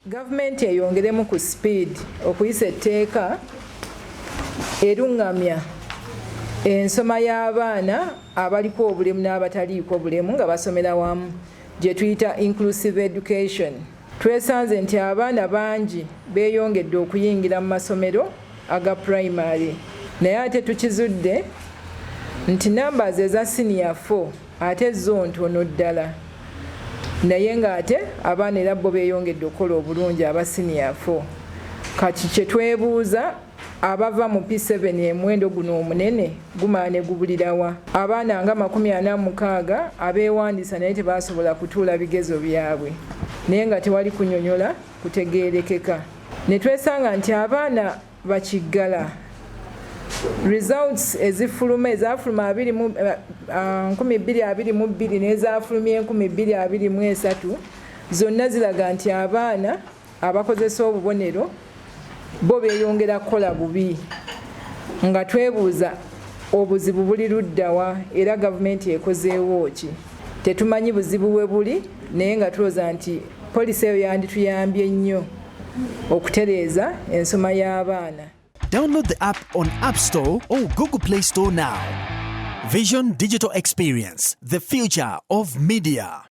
Gavumenti eyongeremu ku speed okuyisa etteeka erungamya ensoma y'abaana abaliko obulemu n'abataliiko obulemu nga basomera wamu gye tuyita inclusive education. Twesanze nti abaana bangi beeyongedde okuyingira mu masomero aga primary, naye ate tukizudde nti numbers eza senior 4 ate zo ntono ddala, naye ng'ate abaana era bo beeyongedde okukola obulungi aba senior 4. Kati kye twebuuza, abava mu P7 emwendo guno omunene gumaana ne gubulirawa? Abaana nga 46 abeewandiisa naye tebasobola kutuula bigezo byabwe, naye nga tewali kunyonyola kutegeerekeka. Ne twesanga nti abaana bakiggala results ezifuluma ezafuluma 2022 n'ezafulumye 2023 zonna ziraga nti abaana abakozesa obubonero bo beeyongera kukola bubi, nga twebuuza obuzibu buli luddawa era gavumenti ekozeewo ki? Tetumanyi buzibu we buli, naye nga tulowooza nti poliisi eyo yandituyambye nnyo okutereeza ensoma y'abaana. Download the app on App Store or Google Play Store now. Vision Digital Experience, the future of media.